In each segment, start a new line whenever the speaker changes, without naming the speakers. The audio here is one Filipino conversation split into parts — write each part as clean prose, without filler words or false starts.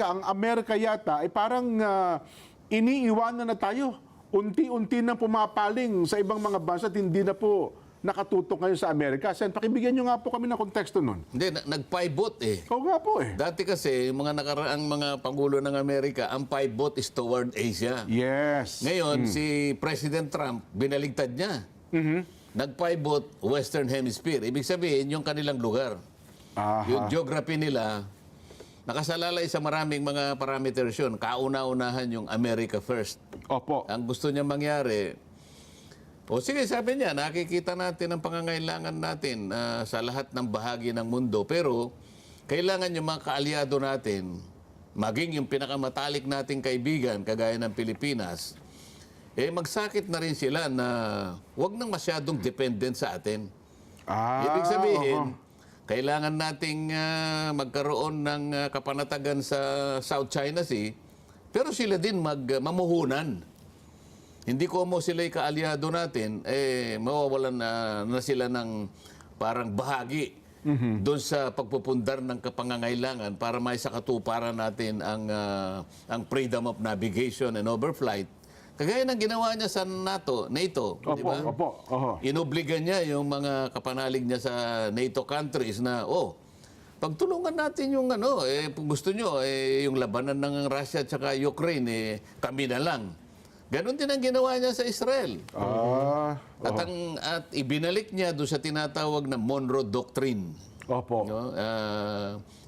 Ang Amerika yata ay parang iniiwanan na tayo. Unti-unti nang pumapaling sa ibang mga bansa at hindi na po nakatutok ngayon sa Amerika. Sen, pakibigyan nyo nga po kami ng konteksto nun.
Hindi, nag-pivot eh.
Oo nga po eh.
Dati kasi, yung mga nakaraang mga pangulo ng Amerika, ang pivot is toward Asia.
Yes.
Ngayon, si President Trump, binaligtad niya. Nag-pivot Western Hemisphere. Ibig sabihin, yung kanilang lugar.
Aha.
Yung geography nila, nakasalalay sa maraming mga parameters yun. Kauna-unahan yung America first.
Opo.
Ang gusto niya mangyari, o sige, sabi niya, nakikita natin ang pangangailangan natin sa lahat ng bahagi ng mundo. Pero, kailangan yung mga kaalyado natin, maging yung pinakamatalik nating kaibigan, kagaya ng Pilipinas, magsakit na rin sila na huwag nang masyadong dependent sa atin. Ibig sabihin, kailangan nating magkaroon ng kapanatagan sa South China Sea, pero sila din mamuhunan. Hindi ko mo sila'y kaalyado natin, mawawalan na sila ng parang bahagi doon sa pagpupundar ng kapangangailangan para may sakatuparan natin ang freedom of navigation and overflight. Kagaya ng ginawa niya sa NATO,
Opo,
di ba?
opo.
Inobligan niya yung mga kapanalig niya sa NATO countries na, pagtulungan natin yung gusto nyo, yung labanan ng Russia at saka Ukraine, kami na lang. Ganon din ang ginawa niya sa Israel. At ibinalik niya doon sa tinatawag na Monroe Doctrine.
Opo.
No?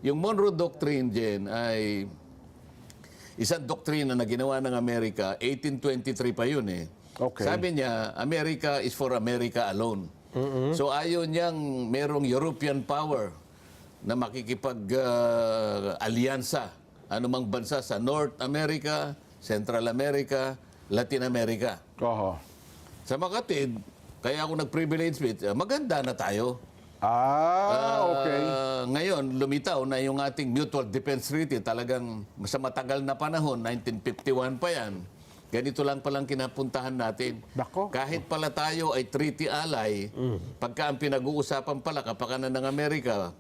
Yung Monroe Doctrine, Jen, ay isang doktrina na ginawa ng Amerika, 1823 pa yun eh.
Okay.
Sabi niya, America is for America alone. So ayaw niyang merong European power na makikipag-alyansa anumang bansa sa North America, Central America, Latin America. Sa makatid, kaya ako nag-privilege speech, maganda na tayo.
Okay.
Ngayon, lumitaw na yung ating Mutual Defense Treaty, talagang sa matagal na panahon, 1951 pa yan, ganito lang palang kinapuntahan natin.
Nako.
Kahit pala tayo ay treaty ally, pagka ang pinag-uusapan pala kapakanan ng Amerika,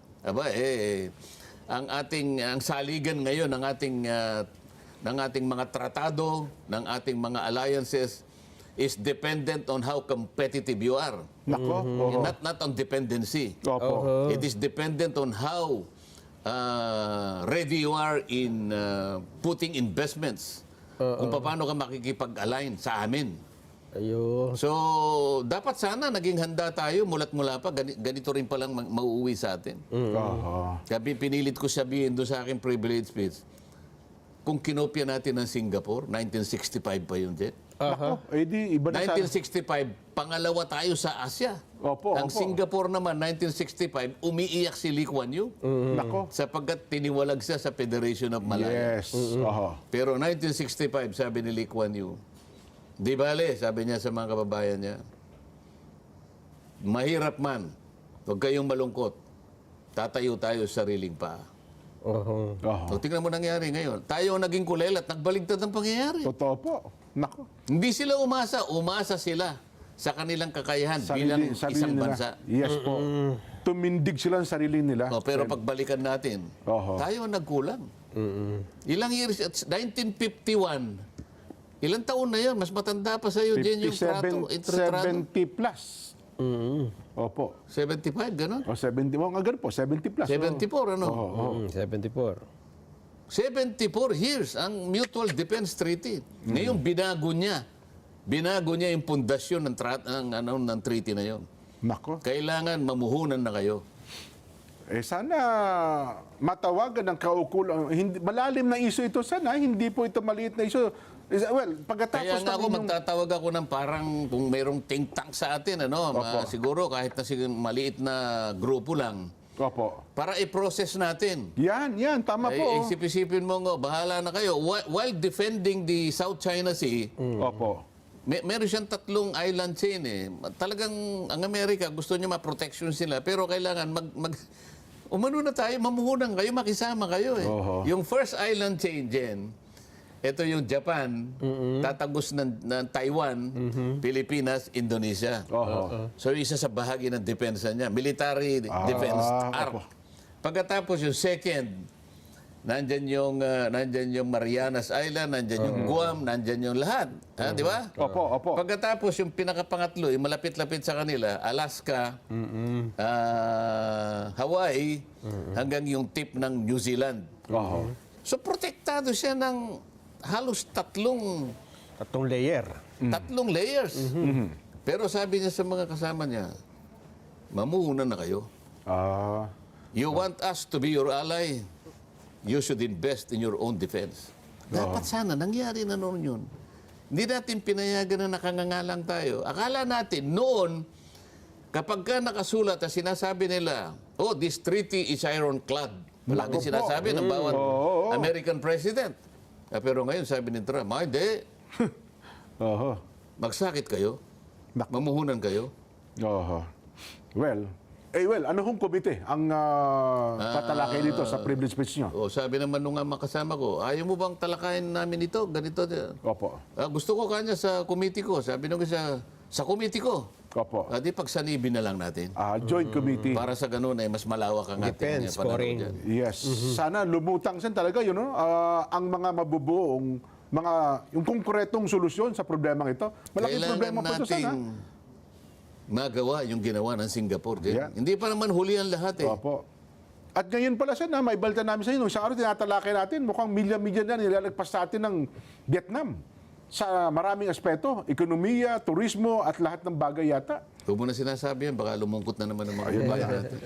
ang saligan ngayon ng ating mga tratado, ng ating mga alliances, is dependent on how competitive you are.
Nako.
Not on dependency.
Opo.
It is dependent on how ready you are in putting investments. Kung paano ka makikipag-align sa amin.
Ayun.
So, dapat sana naging handa tayo mulat-mula pa. Ganito rin palang mauuwi sa atin. Kaya pinilit ko sabihin doon sa aking privilege speech, kung kinopya natin ng Singapore, 1965 pa yun, Jet.
Nako. Di iba na sana.
1965, pangalawa tayo sa Asia.
Opo.
Ang Singapore naman, 1965, umiiyak si Lee Kuan Yew.
Nako.
Sapagkat tiniwalag siya sa Federation of Malaya.
Yes.
Pero 1965, sabi ni Lee Kuan Yew, di bale, sabi niya sa mga kababayan niya, mahirap man, huwag kayong malungkot, tatayo tayo sa sariling paa. So, tingnan mo nangyari ngayon. Tayo ang naging kulelat, nagbaligtad ang pangyayari.
Totoo po. Nako.
Hindi sila umasa sila sa kanilang kakayahan bilang isang
nila.
bansa.
Yes po. Tumindig sila sa sarili nila.
Pero pagbalikan natin, tayo ang nagkulang. Ilang years, 1951, ilang taon na yun? Mas matanda pa sa'yo din yung
70 plus. Opo.
75, gano'n?
O 70, ganun po, 70 plus.
74, ano?
74.
74 years ang Mutual Defense Treaty. Ngayon, binago niya yung pundasyon ng treaty na yon.
Nako.
Kailangan mamuhunan na kayo.
Sana matawagan ng kaukulang. Malalim na iso ito sana, hindi po ito maliit na iso. Well, pagkatapos
Kaya nga ako magtatawag ako ng parang kung mayroong think tank sa atin, siguro kahit na maliit na grupo lang, para i-process natin.
Yan, tama po.
Isip-isipin mo bahala na kayo. While defending the South China Sea, meron siyang 3 island chain eh. Talagang ang Amerika gusto niya ma-protection sila, pero kailangan umano na tayo, mamuhunan kayo, makisama kayo eh. Yung first island chain, Jen, ito yung Japan, tatagos ng Taiwan, Pilipinas, Indonesia. So isa sa bahagi ng depensa niya, military defense arc. Pagkatapos yung second, nandyan yung Marianas Island, nandyan yung Guam, nandyan yung lahat. Di ba?
Opo.
Pagkatapos yung pinakapangatlo, yung malapit-lapit sa kanila, Alaska, Hawaii, hanggang yung tip ng New Zealand.
Oho.
So protektado siya ng halos tatlong
layer.
layers. Pero sabi niya sa mga kasama niya, mamuhunan na kayo.
Ah,
You want us to be your ally, you should invest in your own defense. Dapat sana, nangyari na noon yun. Hindi natin pinayagan na nakangangalang tayo. Akala natin noon, kapag ka nakasulat at sinasabi nila, oh, this treaty is ironclad. Palagi sinasabi ng bawat American president. Pero ngayon sabi ni Trump, hindi.
oho.
Magsakit kayo. Mamuhunan kayo.
Oho. Well, ano hong komite ang tatalakay dito sa privilege speech nyo?
O sabi naman nung makasama ko, ayaw mo bang talakayin namin ito? Ganito.
Opo.
Gusto ko kanya sa committee ko. Sabi nung sa committee ko.
Opo.
Di pagsanibin na lang natin.
Joint committee.
Para sa ganun ay mas malawak ang ating
Defense,
pananaw
scoring.
dyan.
Yes. Sana lumutang sen talaga yun, no? Ang mga mabubuong yung konkretong solusyon sa problemang ito. Malaking
Kailangan
problema po ito
nating
sana.
magawa yung ginawa ng Singapore din.
Yeah.
Hindi pa naman huli ang lahat eh.
Opo. At ngayon pala sen, may balita namin sa inyo, nung isang araw tinatalakay natin, mukhang milya-milya na nilalagpas sa atin ng Vietnam. Sa maraming aspeto, ekonomiya, turismo, at lahat ng bagay yata.
Huwag mo na sinasabi yan, baka lumungkot na naman ang mga bayan natin.